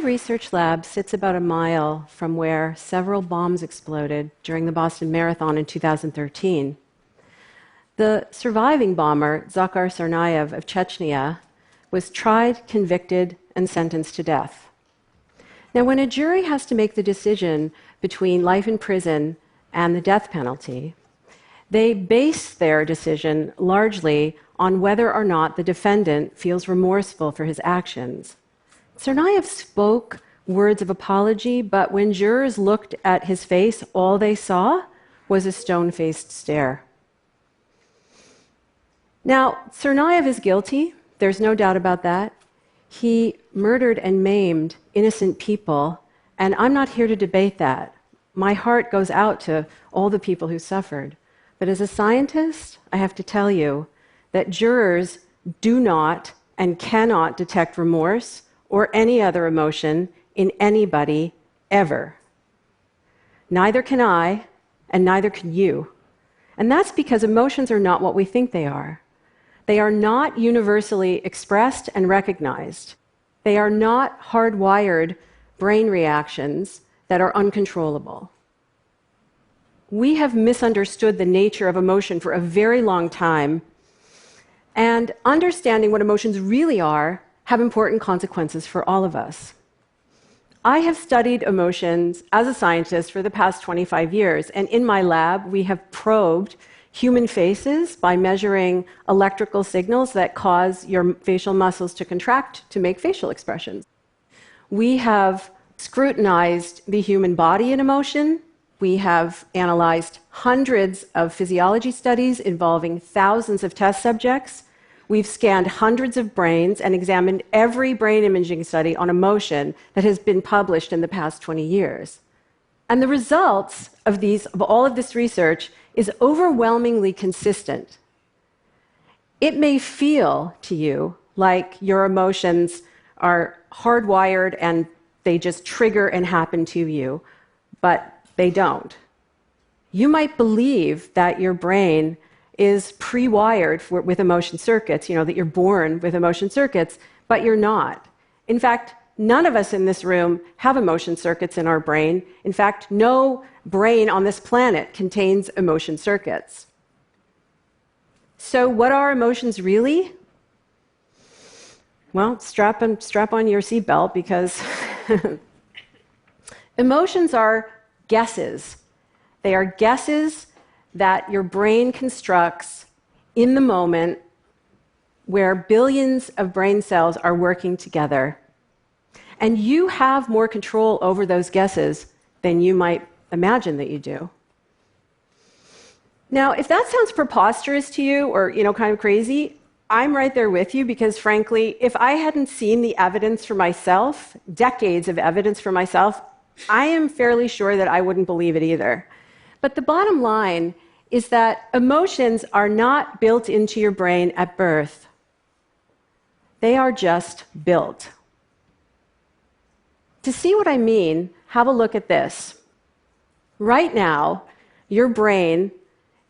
research lab sits about a mile from where several bombs exploded during the Boston Marathon in 2013. The surviving bomber, Zakhar Tsarnaev of Chechnya, was tried, convicted, and sentenced to death. Now, when a jury has to make the decision between life in prison and the death penalty, they base their decision largely on whether or not the defendant feels remorseful for his actions. Tsarnaev spoke words of apology, but when jurors looked at his face, all they saw was a stone-faced stare. Now, Tsarnaev is guilty. There's no doubt about that. He murdered and maimed innocent people, and I'm not here to debate that. My heart goes out to all the people who suffered. But as a scientist, I have to tell you that jurors do not and cannot detect remorse or any other emotion in anybody ever. Neither can I, and neither can you. And that's because emotions are not what we think they are. They are not universally expressed and recognized. They are not hardwired brain reactions that are uncontrollable. We have misunderstood the nature of emotion for a very long time, and understanding what emotions really are have important consequences for all of us. I have studied emotions as a scientist for the past 25 years, and in my lab, we have probed human faces by measuring electrical signals that cause your facial muscles to contract to make facial expressions. We have scrutinized the human body in emotion. We have analyzed hundreds of physiology studies involving thousands of test subjects. We've scanned hundreds of brains and examined every brain imaging study on emotion that has been published in the past 20 years. And the results of all of this research is overwhelmingly consistent. It may feel to you like your emotions are hardwired and they just trigger and happen to you, but they don't. You might believe that your brain is pre-wired with emotion circuits, that you're born with emotion circuits, but you're not. In fact, none of us in this room have emotion circuits in our brain. In fact, no brain on this planet contains emotion circuits. So what are emotions really? Well, strap on your seatbelt, because emotions are guesses. They are guesses that your brain constructs in the moment where billions of brain cells are working together. And you have more control over those guesses than you might imagine that you do. Now, if that sounds preposterous to you or, kind of crazy, I'm right there with you, because frankly, if I hadn't seen the evidence for myself, decades of evidence for myself, I am fairly sure that I wouldn't believe it either. But the bottom line is that emotions are not built into your brain at birth. They are just built. To see what I mean, have a look at this. Right now, your brain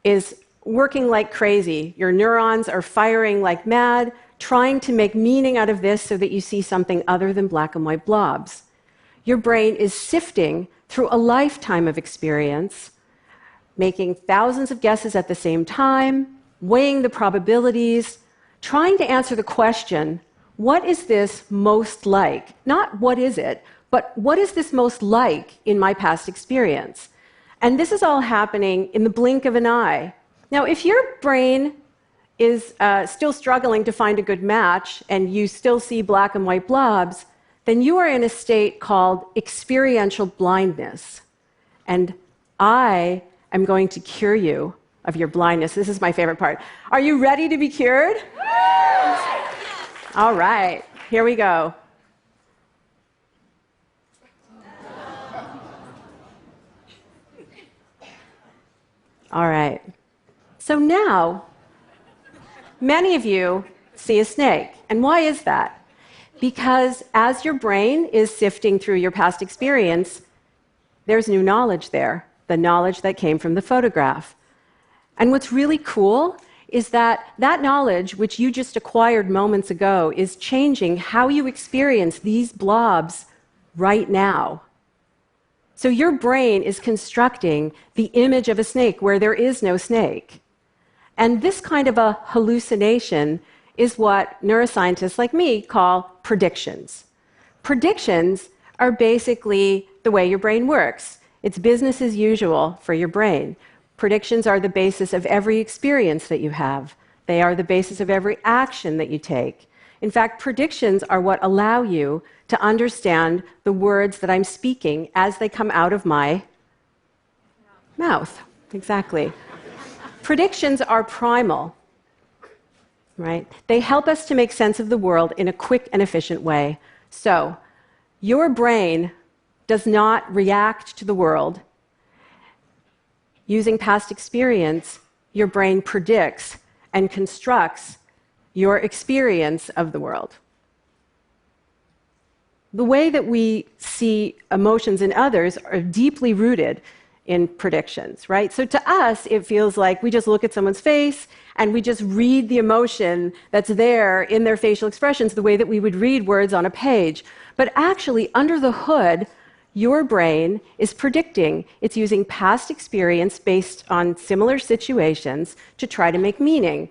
is working like crazy. Your neurons are firing like mad, trying to make meaning out of this so that you see something other than black and white blobs. Your brain is sifting through a lifetime of experience, making thousands of guesses at the same time, weighing the probabilities, trying to answer the question, what is this most like? Not what is it, but what is this most like in my past experience? And this is all happening in the blink of an eye. Now, if your brain is still struggling to find a good match and you still see black and white blobs, then you are in a state called experiential blindness. And I am going to cure you of your blindness. This is my favorite part. Are you ready to be cured? All right, here we go. All right. So now, many of you see a snake. And why is that? Because as your brain is sifting through your past experience, there's new knowledge there, the knowledge that came from the photograph. And what's really cool is that that knowledge, which you just acquired moments ago, is changing how you experience these blobs right now. So your brain is constructing the image of a snake where there is no snake. And this kind of a hallucination is what neuroscientists like me call predictions. Predictions are basically the way your brain works. It's business as usual for your brain. Predictions are the basis of every experience that you have. They are the basis of every action that you take. In fact, predictions are what allow you to understand the words that I'm speaking as they come out of my mouth. Exactly. Predictions are primal, right? They help us to make sense of the world in a quick and efficient way. So, your brain does not react to the world. Using past experience, your brain predicts and constructs your experience of the world. The way that we see emotions in others are deeply rooted in predictions, right? So to us, it feels like we just look at someone's face and we just read the emotion that's there in their facial expressions the way that we would read words on a page. But actually, under the hood, your brain is predicting. It's using past experience based on similar situations to try to make meaning.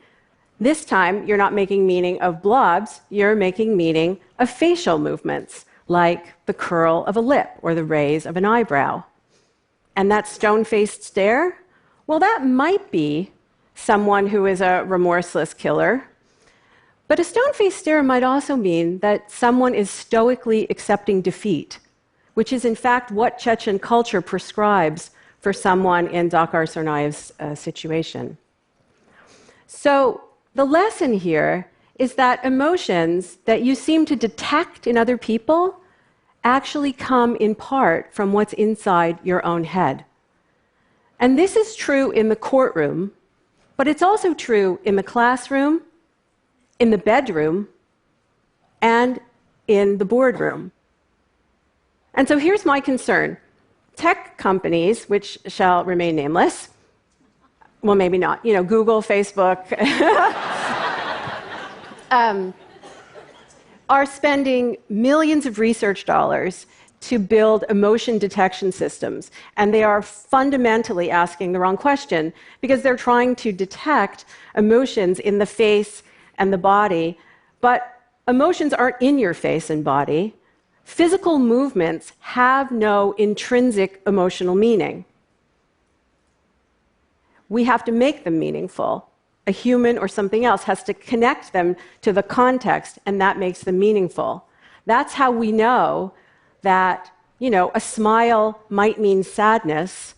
This time, you're not making meaning of blobs, you're making meaning of facial movements, like the curl of a lip or the raise of an eyebrow. And that stone-faced stare? Well, that might be someone who is a remorseless killer. But a stone-faced stare might also mean that someone is stoically accepting defeat, which is in fact what Chechen culture prescribes for someone in Dzhokhar Tsarnaev's situation. So the lesson here is that emotions that you seem to detect in other people actually come in part from what's inside your own head. And this is true in the courtroom, but it's also true in the classroom, in the bedroom, and in the boardroom. And so here's my concern. Tech companies, which shall remain nameless, well, maybe not, Google, Facebook, are spending millions of research dollars to build emotion detection systems. And they are fundamentally asking the wrong question because they're trying to detect emotions in the face and the body. But emotions aren't in your face and body. Physical movements have no intrinsic emotional meaning. We have to make them meaningful. A human or something else has to connect them to the context, and that makes them meaningful. That's how we know that, a smile might mean sadness,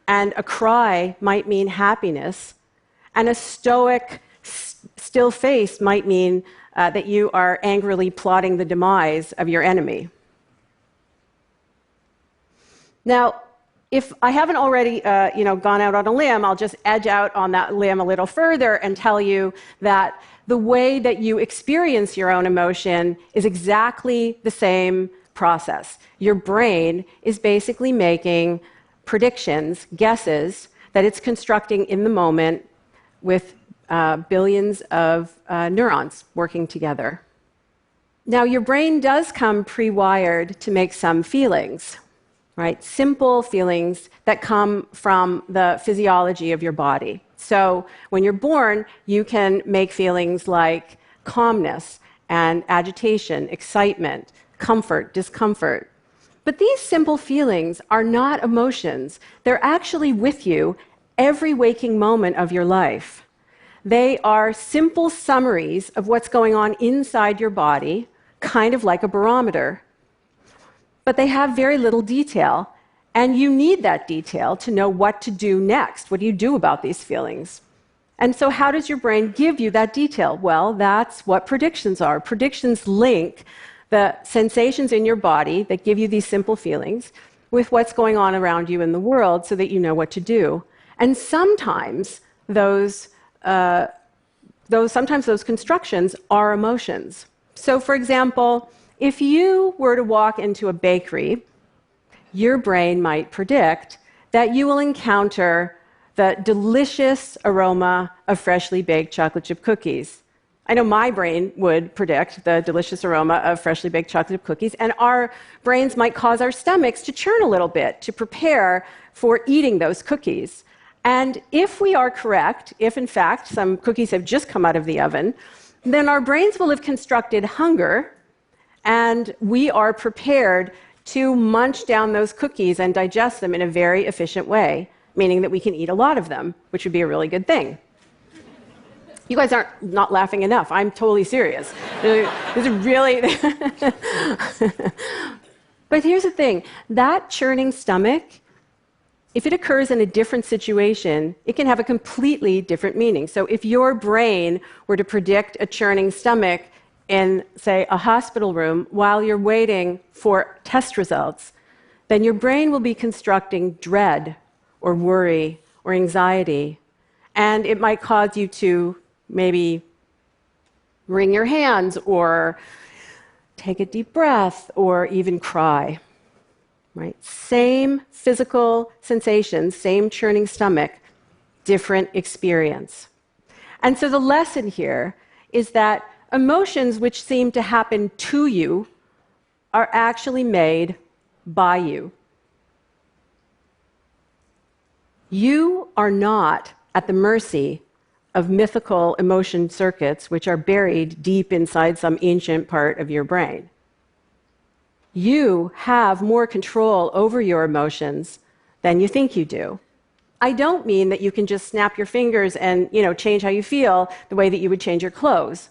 and a cry might mean happiness, and a stoic, still face might mean that you are angrily plotting the demise of your enemy. Now, if I haven't already, gone out on a limb, I'll just edge out on that limb a little further and tell you that the way that you experience your own emotion is exactly the same process. Your brain is basically making predictions, guesses, that it's constructing in the moment with billions of neurons working together. Now, your brain does come pre-wired to make some feelings. Right? Simple feelings that come from the physiology of your body. So when you're born, you can make feelings like calmness and agitation, excitement, comfort, discomfort. But these simple feelings are not emotions. They're actually with you every waking moment of your life. They are simple summaries of what's going on inside your body, kind of like a barometer. But they have very little detail, and you need that detail to know what to do next. What do you do about these feelings? And so how does your brain give you that detail? Well, that's what predictions are. Predictions link the sensations in your body that give you these simple feelings with what's going on around you in the world so that you know what to do. And sometimes those constructions are emotions. So, for example, if you were to walk into a bakery, your brain might predict that you will encounter the delicious aroma of freshly baked chocolate chip cookies. I know my brain would predict the delicious aroma of freshly baked chocolate cookies, and our brains might cause our stomachs to churn a little bit to prepare for eating those cookies. And if we are correct, if in fact some cookies have just come out of the oven, then our brains will have constructed hunger, and we are prepared to munch down those cookies and digest them in a very efficient way, meaning that we can eat a lot of them, which would be a really good thing. You guys aren't not laughing enough. I'm totally serious. This is really... But here's the thing. That churning stomach, if it occurs in a different situation, it can have a completely different meaning. So if your brain were to predict a churning stomach in, say, a hospital room while you're waiting for test results, then your brain will be constructing dread or worry or anxiety. And it might cause you to maybe wring your hands or take a deep breath or even cry. Right? Same physical sensations, same churning stomach, different experience. And so the lesson here is that emotions which seem to happen to you are actually made by you. You are not at the mercy of mythical emotion circuits which are buried deep inside some ancient part of your brain. You have more control over your emotions than you think you do. I don't mean that you can just snap your fingers and, change how you feel the way that you would change your clothes.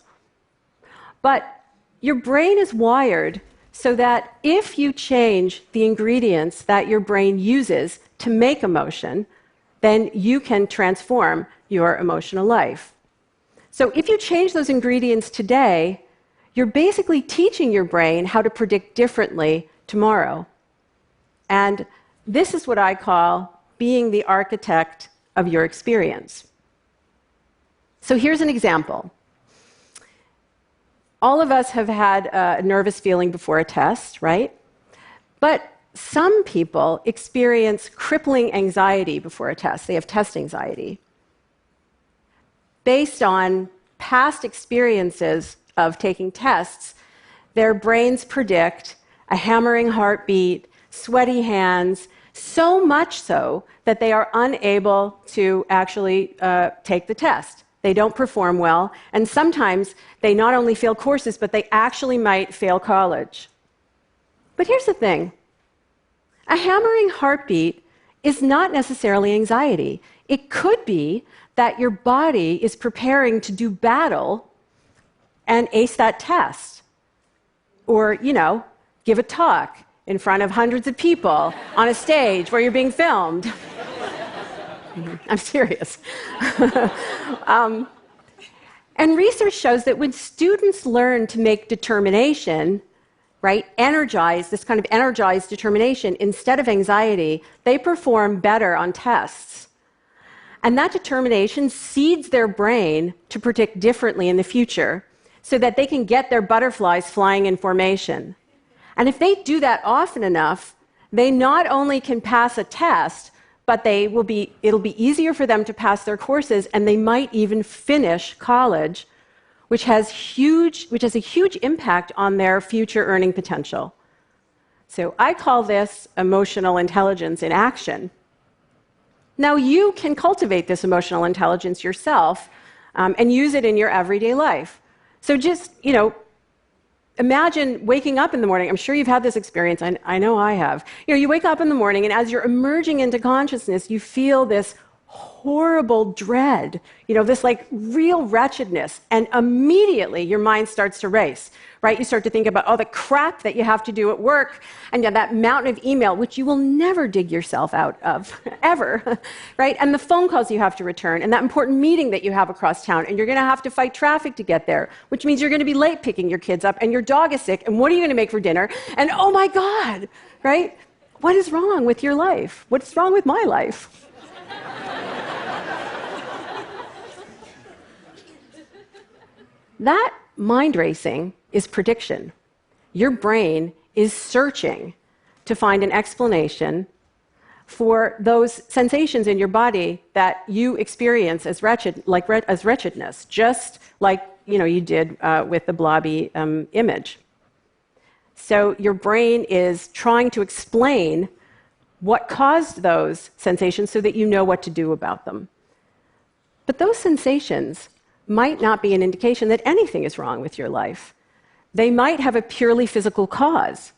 But your brain is wired so that if you change the ingredients that your brain uses to make emotion, then you can transform your emotional life. So if you change those ingredients today, you're basically teaching your brain how to predict differently tomorrow. And this is what I call being the architect of your experience. So here's an example. All of us have had a nervous feeling before a test, right? But some people experience crippling anxiety before a test. They have test anxiety. Based on past experiences of taking tests, their brains predict a hammering heartbeat, sweaty hands, so much so that they are unable to actually take the test. They don't perform well, and sometimes they not only fail courses, but they actually might fail college. But here's the thing. A hammering heartbeat is not necessarily anxiety. It could be that your body is preparing to do battle and ace that test. Or, give a talk in front of hundreds of people on a stage where you're being filmed. I'm serious. And research shows that when students learn to make determination, right, this kind of energized determination instead of anxiety, they perform better on tests. And that determination seeds their brain to predict differently in the future so that they can get their butterflies flying in formation. And if they do that often enough, they not only can pass a test, but it'll be easier for them to pass their courses, and they might even finish college, which has a huge impact on their future earning potential. So I call this emotional intelligence in action. Now, you can cultivate this emotional intelligence yourself and use it in your everyday life. So just, imagine waking up in the morning. I'm sure you've had this experience. I know I have. You wake up in the morning, and as you're emerging into consciousness, you feel this horrible dread, this real wretchedness. And immediately your mind starts to race, right? You start to think about all the crap that you have to do at work and that mountain of email, which you will never dig yourself out of, ever, right? And the phone calls you have to return and that important meeting that you have across town. And you're going to have to fight traffic to get there, which means you're going to be late picking your kids up and your dog is sick. And what are you going to make for dinner? And oh my God, right? What is wrong with your life? What's wrong with my life? That mind racing is prediction. Your brain is searching to find an explanation for those sensations in your body that you experience as wretchedness, just like you did with the blobby image. So your brain is trying to explain what caused those sensations so that you know what to do about them. But those sensations might not be an indication that anything is wrong with your life. They might have a purely physical cause.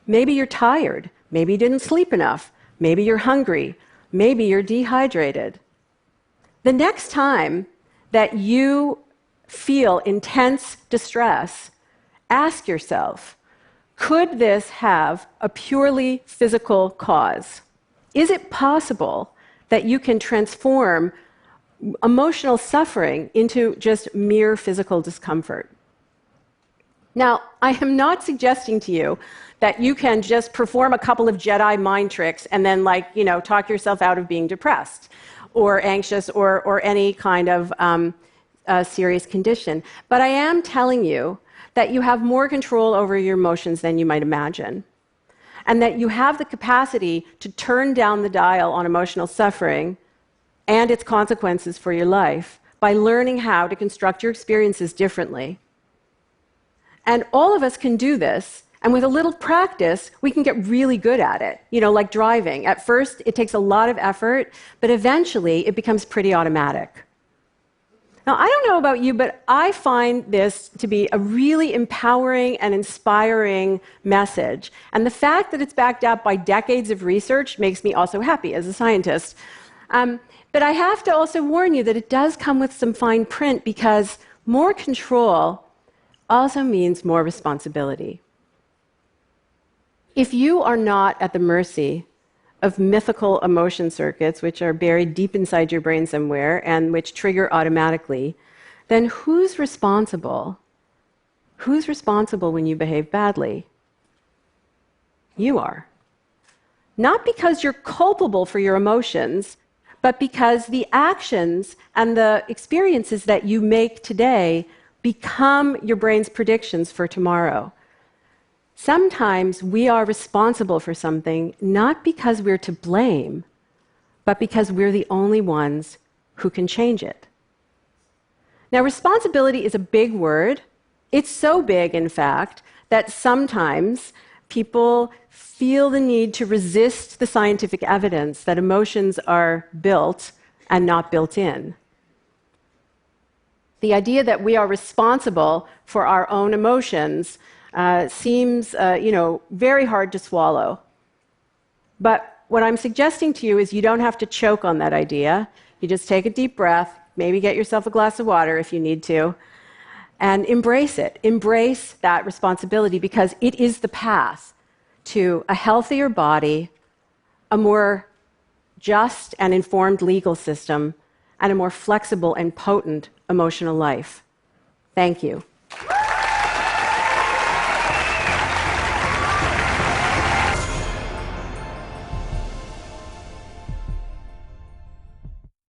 Maybe you're tired. Maybe you didn't sleep enough. Maybe you're hungry. Maybe you're dehydrated. The next time that you feel intense distress, ask yourself, could this have a purely physical cause? Is it possible that you can transform emotional suffering into just mere physical discomfort? Now, I am not suggesting to you that you can just perform a couple of Jedi mind tricks and then, talk yourself out of being depressed or anxious or any kind of serious condition. But I am telling you that you have more control over your emotions than you might imagine, and that you have the capacity to turn down the dial on emotional suffering and its consequences for your life by learning how to construct your experiences differently. And all of us can do this, and with a little practice, we can get really good at it. Like driving. At first, it takes a lot of effort, but eventually, it becomes pretty automatic. Now, I don't know about you, but I find this to be a really empowering and inspiring message. And the fact that it's backed up by decades of research makes me also happy as a scientist. But I have to also warn you that it does come with some fine print, because more control also means more responsibility. If you are not at the mercy of mythical emotion circuits, which are buried deep inside your brain somewhere and which trigger automatically, then who's responsible? Who's responsible when you behave badly? You are. Not because you're culpable for your emotions, but because the actions and the experiences that you make today become your brain's predictions for tomorrow. Sometimes we are responsible for something not because we're to blame, but because we're the only ones who can change it. Now, responsibility is a big word. It's so big, in fact, that sometimes people feel the need to resist the scientific evidence that emotions are built and not built in. The idea that we are responsible for our own emotions seems, very hard to swallow. But what I'm suggesting to you is you don't have to choke on that idea. You just take a deep breath, maybe get yourself a glass of water if you need to, and embrace it. Embrace that responsibility, because it is the path to a healthier body, a more just and informed legal system, and a more flexible and potent emotional life. Thank you.